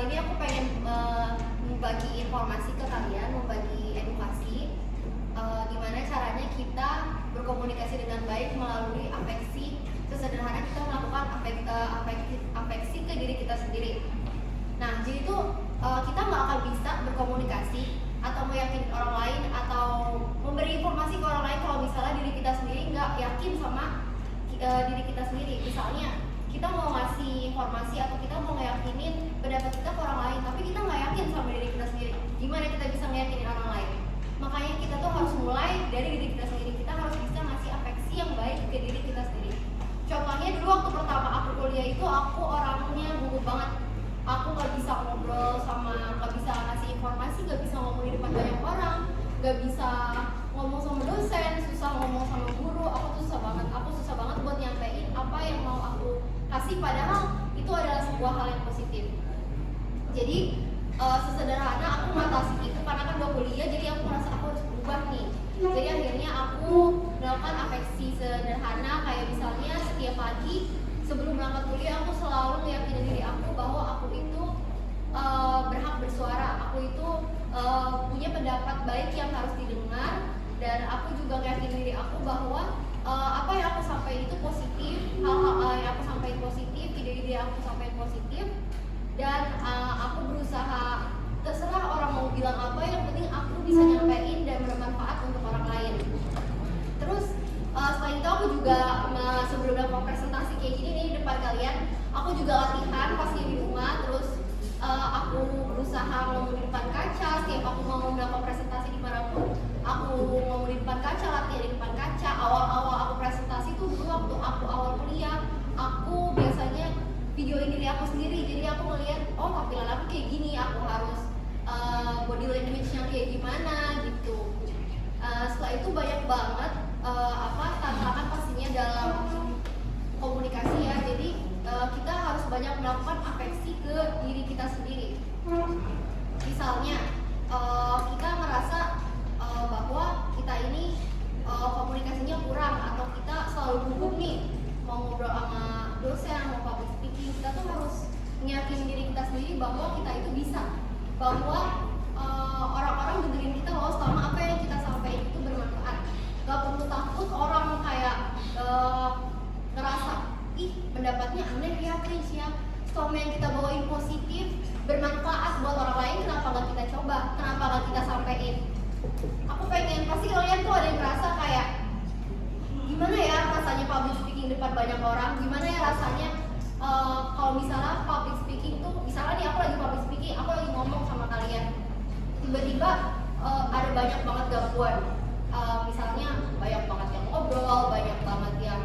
kali ini aku pengen membagi informasi ke kalian, membagi edukasi gimana caranya kita berkomunikasi dengan baik melalui afeksi. Sesederhana kita melakukan afeksi ke diri kita sendiri. Nah, jadi itu kita nggak akan bisa berkomunikasi atau meyakini orang lain atau memberi informasi ke orang lain kalau misalnya diri kita sendiri nggak yakin sama diri kita sendiri. Misalnya kita mau ngasih informasi atau kita mau ngeyakinin pendapat kita ke orang lain, tapi kita nggak yakin sama diri kita sendiri. Gimana kita bisa ngeyakinin orang lain? Makanya kita tuh harus mulai dari diri kita sendiri. Kita harus bisa ngasih afeksi yang baik ke diri kita sendiri. Contohnya dulu waktu pertama aku kuliah itu aku orangnya gugup banget. Aku nggak bisa ngobrol sama, nggak bisa ngasih informasi, nggak bisa ngomong di depan banyak orang, nggak bisa ngomong sama dosen, susah ngomong sama guru. Aku susah banget buat nyampein apa yang mau aku kasih, padahal itu adalah sebuah hal yang positif. Jadi sesederhana aku mengatasi itu karena kan udah kuliah, jadi aku merasa aku harus berubah nih. Jadi akhirnya aku melakukan afeksi sederhana, kayak misalnya setiap pagi sebelum berangkat kuliah aku selalu meyakini diri aku bahwa aku itu berhak bersuara, aku itu punya pendapat baik yang harus didengar, dan aku juga meyakini diri aku bahwa apa yang aku sampaikan itu positif, hal-hal yang aku sampaikan positif, ide-ide yang aku sampaikan positif, dan aku berusaha, terserah orang mau bilang apa, yang penting aku bisa nyampein dan bermanfaat untuk orang lain. Terus selain itu aku juga sebelum melakukan presentasi kayak gini nih di depan kalian, aku juga latihan pasti di rumah. Terus aku berusaha ngomong di depan kaca. Setiap aku mau melakukan presentasi dimanapun, aku ngomong di depan kaca, latihan di depan kaca. Awal-awal aku presentasi tuh dulu waktu aku awal kuliah, aku biasanya videoin diri aku sendiri. Jadi aku ngeliat, oh tampilan aku kayak gini, aku harus body language-nya kayak gimana gitu. Setelah itu banyak banget tantangan pastinya dalam komunikasi ya. Jadi kita harus banyak melakukan afeksi ke diri kita sendiri. Misalnya kita merasa bahwa kita ini komunikasinya kurang, atau kita selalu gugup nih mau ngobrol sama dosen, mau public speaking. Kita tuh harus meyakinkan diri kita sendiri bahwa kita itu bisa, bahwa orang-orang dengerin kita loh selama apa yang kita sampaikan itu bermanfaat. Gak perlu takut orang kayak ngerasa, ih pendapatnya aneh ya, cringe ya. Selama yang kita bawain positif, bermanfaat buat orang lain, kenapa gak kita coba? Kenapa gak kita sampein? Aku pengen, pasti kalian tuh ada yang ngerasa kayak, gimana ya rasanya public speaking depan banyak orang? Gimana ya rasanya kalau misalnya public speaking tuh, misalnya nih aku lagi public speaking, aku lagi ngomong sama kalian, tiba-tiba ada banyak banget gangguan. Misalnya banyak banget yang ngobrol, banyak banget yang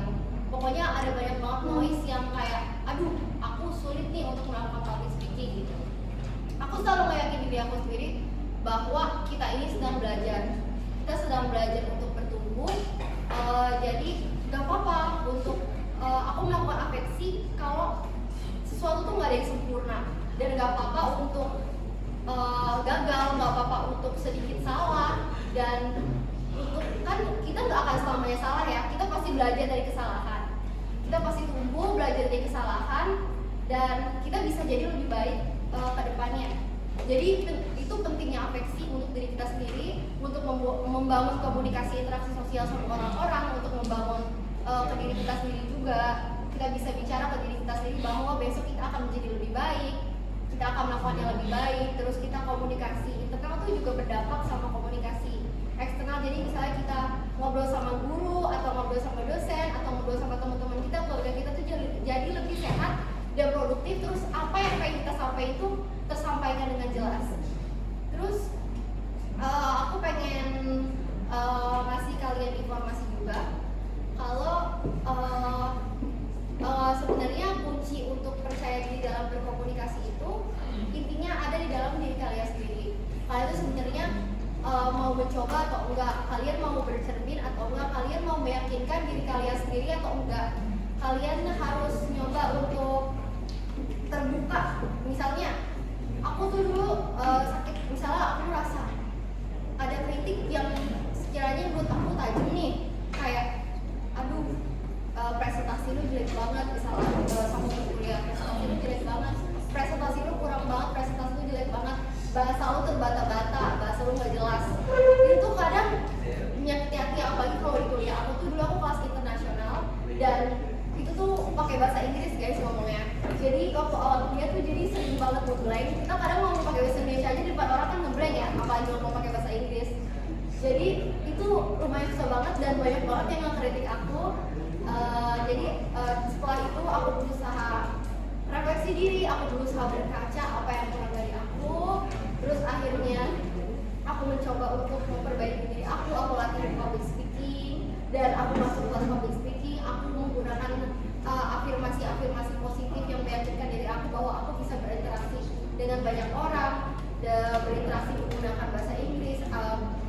pokoknya ada banyak banget noise yang kayak, aduh aku sulit nih untuk melakukan public speaking gitu. Aku selalu meyakini diri aku sendiri bahwa kita ini sedang belajar, kita sedang belajar untuk bertumbuh. Jadi gak apa-apa untuk aku melakukan afeksi kalau sesuatu tuh gak ada yang sempurna, dan gak apa-apa untuk gagal, gak apa-apa untuk sedikit salah, dan untuk kan kita nggak akan selamanya salah ya, kita pasti belajar dari kesalahan, kita pasti tumbuh belajar dari kesalahan, dan kita bisa jadi lebih baik ke depannya. Jadi itu pentingnya afeksi untuk diri kita sendiri, untuk membangun komunikasi interaksi sosial sama orang-orang, untuk membangun ke diri kita sendiri juga. Kita bisa bicara ke diri kita sendiri bahwa besok kita akan menjadi lebih baik, kita akan melakukan yang lebih baik. Terus kita komunikasi internal itu juga berdampak sama komunikasi eksternal. Jadi misalnya kita ngobrol sama guru, atau ngobrol sama dosen, atau ngobrol sama teman-teman kita, keluarga kita tuh jadi lebih sehat dan produktif. Terus apa yang pengen kita sampaikan itu tersampaikan dengan jelas. Terus aku pengen ngasih kalian informasi juga kalau sebenarnya kunci untuk percaya diri dalam berkomunikasi itu intinya ada di dalam diri kalian sendiri. Kalian itu sebenarnya mau mencoba atau enggak, kalian mau bercermin atau enggak, kalian mau meyakinkan diri kalian sendiri atau enggak. Kalian harus nyoba untuk terbuka. Misalnya aku tuh dulu sakit, misalnya aku merasa ada kritik yang sekiranya menurut aku tajam nih, kayak aduh presentasi lu jelek banget, misalnya sama kuliah, presentasi lu jelek banget, presentasi lu kurang banget, banget ngeblank. Kita kadang mau pakai bahasa Indonesia aja di depan orang kan ngeblank ya, apalagi mau pakai bahasa Inggris. Jadi itu lumayan susah banget dan banyak banget yang ngekritik aku. Setelah itu aku berusaha refleksi diri, aku berusaha berkaca apa yang kurang dari aku. Terus akhirnya aku mencoba untuk memperbaiki diri aku latih public speaking, dan aku masuk kelas public speaking. Aku menggunakan afirmasi positif yang meyakinkan diri aku bahwa aku bisa berinteraksi dengan banyak orang, berinteraksi menggunakan bahasa Inggris,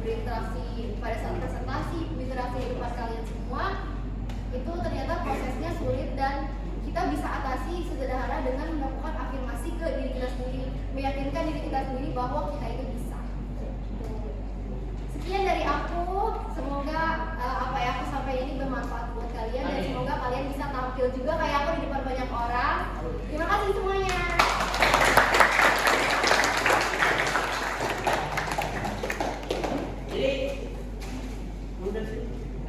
berinteraksi pada saat presentasi, berinteraksi di depan kalian semua. Itu ternyata prosesnya sulit dan kita bisa atasi sederhana dengan melakukan afirmasi ke diri kita sendiri, meyakinkan diri kita sendiri bahwa kita itu bisa. Sekian dari aku, semoga apa yang aku sampaikan ini bermanfaat buat kalian dan semoga kalian bisa tampil juga kayak aku di depan banyak orang.